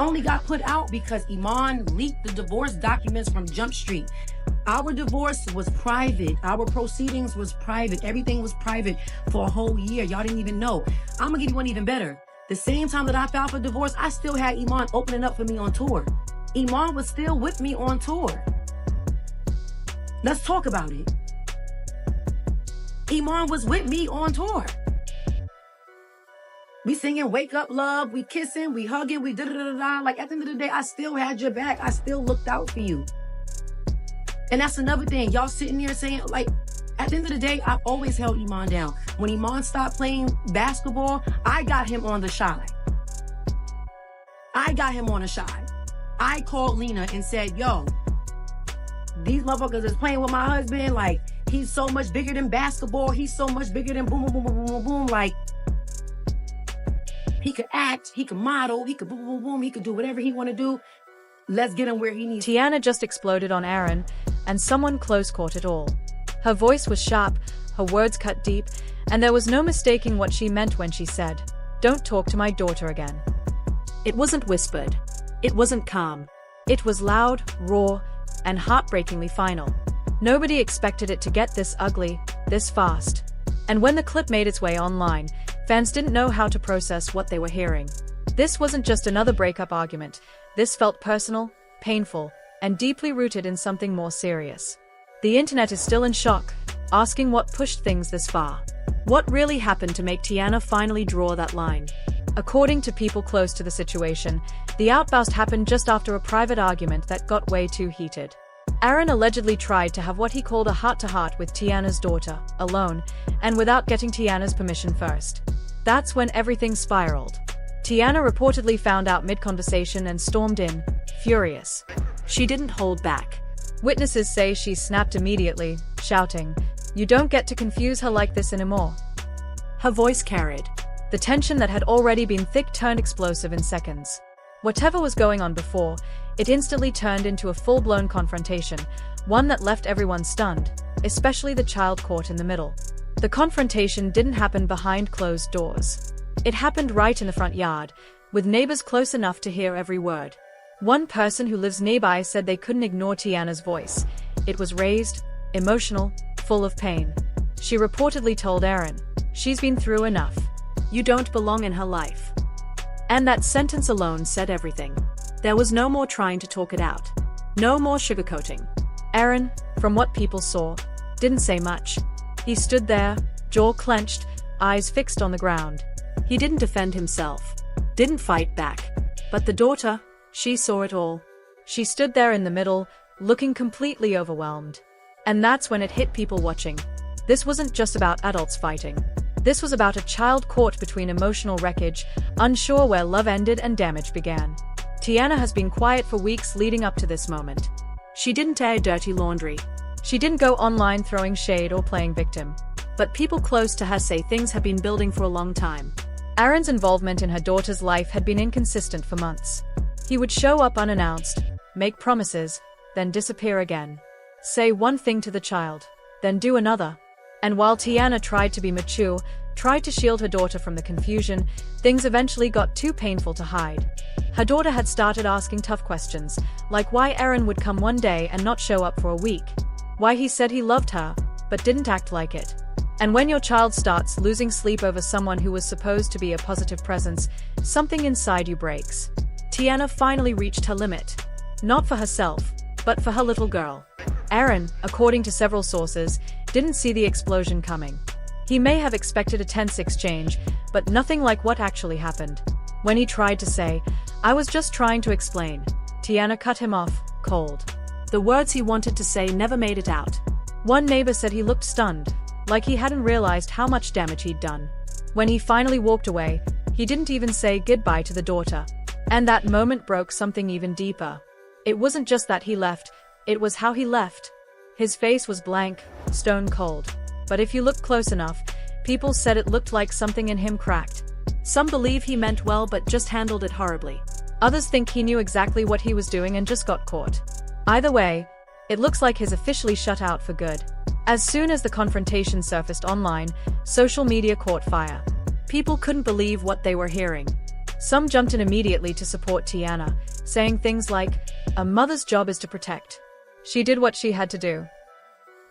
only got put out because Iman leaked the divorce documents from Jump Street. Our divorce was private. Our proceedings was private. Everything was private for a whole year. Y'all didn't even know. I'm gonna give you one even better. The same time that I filed for divorce, I still had Iman opening up for me on tour. Iman was still with me on tour. Let's talk about it. Iman was with me on tour. We singing Wake Up Love, we kissing, we hugging, we da-da-da-da-da. Like, at the end of the day, I still had your back. I still looked out for you. And that's another thing. Y'all sitting here saying, like, at the end of the day, I've always held Iman down. When Iman stopped playing basketball, I got him on the shy. I got him on the shy. I called Lena and said, yo, these motherfuckers is playing with my husband. Like, he's so much bigger than basketball. He's so much bigger than boom, boom, boom, boom, boom, boom. Like, he could act, he could model, he could boom, boom, boom, he could do whatever he want to do. Let's get him where he needs. Teyana just exploded on Aaron, and someone close caught it all. Her voice was sharp, her words cut deep, and there was no mistaking what she meant when she said, "Don't talk to my daughter again." It wasn't whispered. It wasn't calm. It was loud, raw, and heartbreakingly final. Nobody expected it to get this ugly, this fast. And when the clip made its way online, fans didn't know how to process what they were hearing. This wasn't just another breakup argument. This felt personal, painful, and deeply rooted in something more serious. The internet is still in shock, asking what pushed things this far. What really happened to make Teyana finally draw that line? According to people close to the situation, the outburst happened just after a private argument that got way too heated. Aaron allegedly tried to have what he called a heart-to-heart with Teyana's daughter, alone, and without getting Teyana's permission first. That's when everything spiraled. Teyana reportedly found out mid-conversation and stormed in, furious. She didn't hold back. Witnesses say she snapped immediately, shouting, "You don't get to confuse her like this anymore." Her voice carried. The tension that had already been thick turned explosive in seconds. Whatever was going on before, it instantly turned into a full-blown confrontation, one that left everyone stunned, especially the child caught in the middle. The confrontation didn't happen behind closed doors. It happened right in the front yard, with neighbors close enough to hear every word. One person who lives nearby said they couldn't ignore Teyana's voice. It was raised, emotional, full of pain. She reportedly told Aaron, "She's been through enough. You don't belong in her life." And that sentence alone said everything. There was no more trying to talk it out. No more sugarcoating. Aaron, from what people saw, didn't say much. He stood there, jaw clenched, eyes fixed on the ground. He didn't defend himself. Didn't fight back. But the daughter, she saw it all. She stood there in the middle, looking completely overwhelmed. And that's when it hit people watching. This wasn't just about adults fighting. This was about a child caught between emotional wreckage, unsure where love ended and damage began. Teyana has been quiet for weeks leading up to this moment. She didn't air dirty laundry. She didn't go online throwing shade or playing victim. But people close to her say things have been building for a long time. Aaron's involvement in her daughter's life had been inconsistent for months. He would show up unannounced, make promises, then disappear again. Say one thing to the child, then do another. And while Teyana tried to be mature, tried to shield her daughter from the confusion, things eventually got too painful to hide. Her daughter had started asking tough questions, like why Aaron would come one day and not show up for a week. Why he said he loved her, but didn't act like it. And when your child starts losing sleep over someone who was supposed to be a positive presence, something inside you breaks. Teyana finally reached her limit. Not for herself, but for her little girl. Aaron, according to several sources, didn't see the explosion coming. He may have expected a tense exchange, but nothing like what actually happened. When he tried to say, "I was just trying to explain," Teyana cut him off, cold. The words he wanted to say never made it out. One neighbor said he looked stunned, like he hadn't realized how much damage he'd done. When he finally walked away, he didn't even say goodbye to the daughter. And that moment broke something even deeper. It wasn't just that he left, it was how he left. His face was blank, stone cold. But if you looked close enough, people said it looked like something in him cracked. Some believe he meant well but just handled it horribly. Others think he knew exactly what he was doing and just got caught. Either way, it looks like he's officially shut out for good. As soon as the confrontation surfaced online, social media caught fire. People couldn't believe what they were hearing. Some jumped in immediately to support Teyana, saying things like, "A mother's job is to protect. She did what she had to do."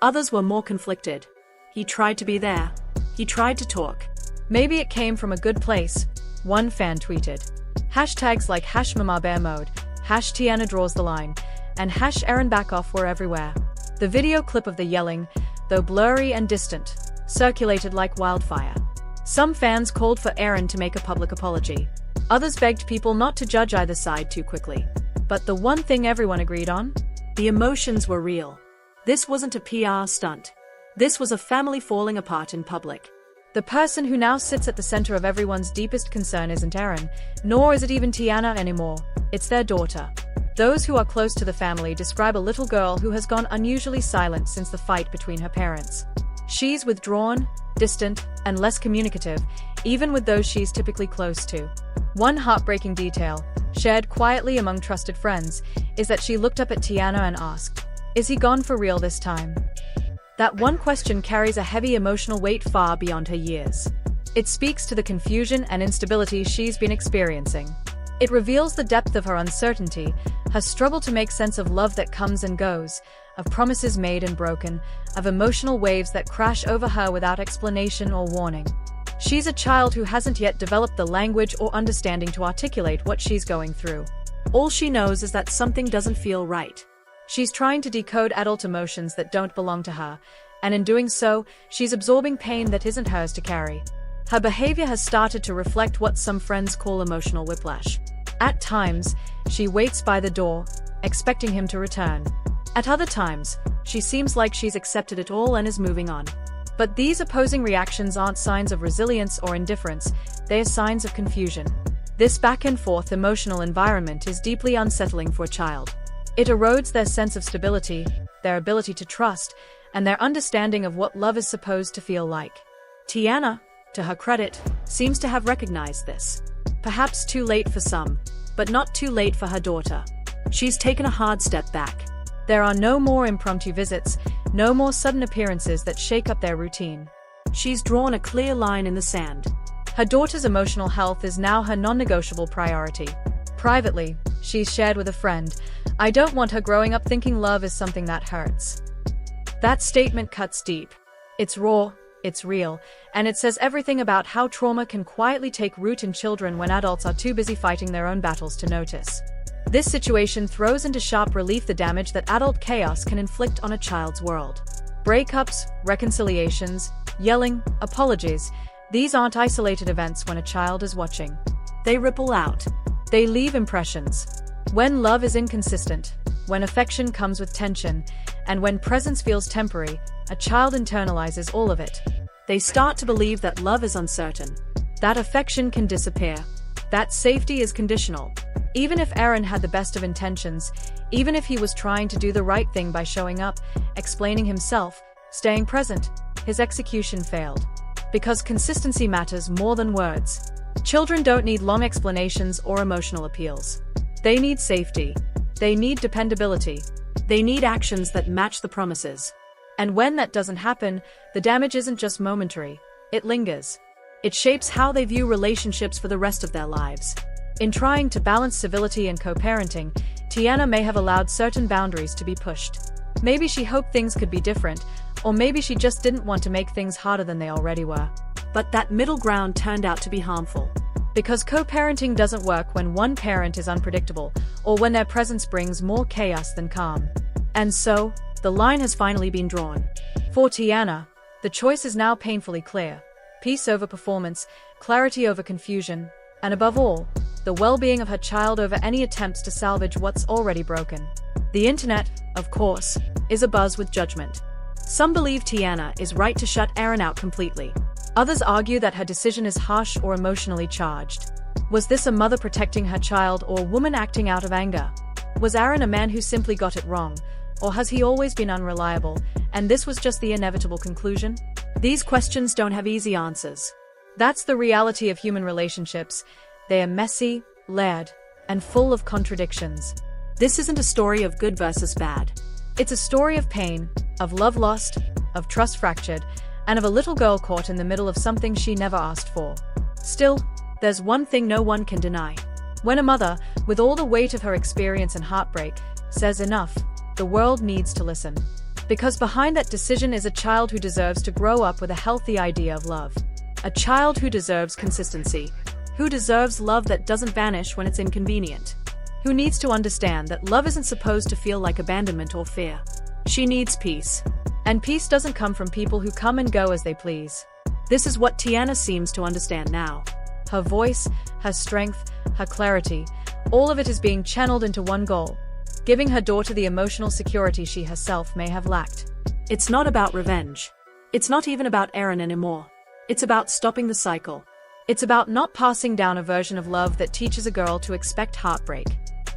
Others were more conflicted. "He tried to be there. He tried to talk." Maybe it came from a good place, one fan tweeted. Hashtags like #MamaBearMode, #Teyana draws the line, and #ErinBackoff were everywhere. The video clip of the yelling, though blurry and distant, circulated like wildfire. Some fans called for Erin to make a public apology. Others begged people not to judge either side too quickly. But the one thing everyone agreed on? The emotions were real. This wasn't a PR stunt. This was a family falling apart in public. The person who now sits at the center of everyone's deepest concern isn't Erin, nor is it even Teyana anymore. It's their daughter. Those who are close to the family describe a little girl who has gone unusually silent since the fight between her parents. She's withdrawn, distant, and less communicative, even with those she's typically close to. One heartbreaking detail, shared quietly among trusted friends, is that she looked up at Teyana and asked, "Is he gone for real this time?" That one question carries a heavy emotional weight far beyond her years. It speaks to the confusion and instability she's been experiencing. It reveals the depth of her uncertainty, her struggle to make sense of love that comes and goes, of promises made and broken, of emotional waves that crash over her without explanation or warning. She's a child who hasn't yet developed the language or understanding to articulate what she's going through. All she knows is that something doesn't feel right. She's trying to decode adult emotions that don't belong to her, and in doing so, she's absorbing pain that isn't hers to carry. Her behavior has started to reflect what some friends call emotional whiplash. At times, she waits by the door, expecting him to return. At other times, she seems like she's accepted it all and is moving on. But these opposing reactions aren't signs of resilience or indifference, they are signs of confusion. This back-and-forth emotional environment is deeply unsettling for a child. It erodes their sense of stability, their ability to trust, and their understanding of what love is supposed to feel like. Teyana, to her credit, seems to have recognized this. Perhaps too late for some, but not too late for her daughter. She's taken a hard step back. There are no more impromptu visits, no more sudden appearances that shake up their routine. She's drawn a clear line in the sand. Her daughter's emotional health is now her non-negotiable priority. Privately, she's shared with a friend, "I don't want her growing up thinking love is something that hurts." That statement cuts deep. It's raw, it's real, and it says everything about how trauma can quietly take root in children when adults are too busy fighting their own battles to notice. This situation throws into sharp relief the damage that adult chaos can inflict on a child's world. Breakups, reconciliations, yelling, apologies, these aren't isolated events when a child is watching. They ripple out. They leave impressions. When love is inconsistent, when affection comes with tension, and when presence feels temporary, a child internalizes all of it. They start to believe that love is uncertain, that affection can disappear, that safety is conditional. Even if Erin had the best of intentions, even if he was trying to do the right thing by showing up, explaining himself, staying present, his execution failed. Because consistency matters more than words. Children don't need long explanations or emotional appeals. They need safety. They need dependability. They need actions that match the promises. And when that doesn't happen, the damage isn't just momentary, it lingers. It shapes how they view relationships for the rest of their lives. In trying to balance civility and co-parenting, Teyana may have allowed certain boundaries to be pushed. Maybe she hoped things could be different, or maybe she just didn't want to make things harder than they already were. But that middle ground turned out to be harmful. Because co-parenting doesn't work when one parent is unpredictable, or when their presence brings more chaos than calm. And so, the line has finally been drawn. For Teyana, the choice is now painfully clear. Peace over performance, clarity over confusion, and above all, the well-being of her child over any attempts to salvage what's already broken. The internet, of course, is abuzz with judgment. Some believe Teyana is right to shut Erin out completely. Others argue that her decision is harsh or emotionally charged. Was this a mother protecting her child or a woman acting out of anger? Was Erin a man who simply got it wrong? Or has he always been unreliable, and this was just the inevitable conclusion? These questions don't have easy answers. That's the reality of human relationships. They are messy, layered, and full of contradictions. This isn't a story of good versus bad. It's a story of pain, of love lost, of trust fractured, and of a little girl caught in the middle of something she never asked for. Still, There's one thing no one can deny. When a mother, with all the weight of her experience and heartbreak, says enough, the world needs to listen. Because behind that decision is a child who deserves to grow up with a healthy idea of love. A child who deserves consistency. Who deserves love that doesn't vanish when it's inconvenient. Who needs to understand that love isn't supposed to feel like abandonment or fear. She needs peace. And peace doesn't come from people who come and go as they please. This is what Teyana seems to understand now. Her voice, her strength, her clarity, all of it is being channeled into one goal: giving her daughter the emotional security she herself may have lacked. It's not about revenge. It's not even about Aaron anymore. It's about stopping the cycle. It's about not passing down a version of love that teaches a girl to expect heartbreak.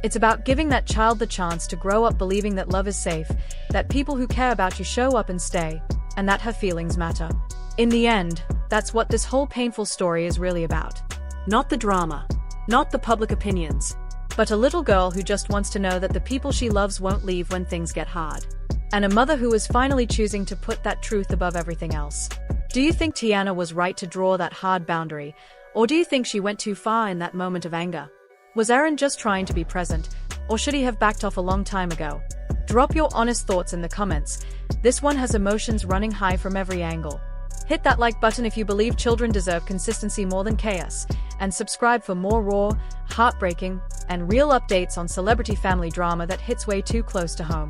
It's about giving that child the chance to grow up believing that love is safe, that people who care about you show up and stay, and that her feelings matter. In the end, that's what this whole painful story is really about. Not the drama, not the public opinions, but a little girl who just wants to know that the people she loves won't leave when things get hard. And a mother who is finally choosing to put that truth above everything else. Do you think Teyana was right to draw that hard boundary, or do you think she went too far in that moment of anger? Was Aaron just trying to be present, or should he have backed off a long time ago? Drop your honest thoughts in the comments. This one has emotions running high from every angle. Hit that like button if you believe children deserve consistency more than chaos, and subscribe for more raw, heartbreaking, and real updates on celebrity family drama that hits way too close to home.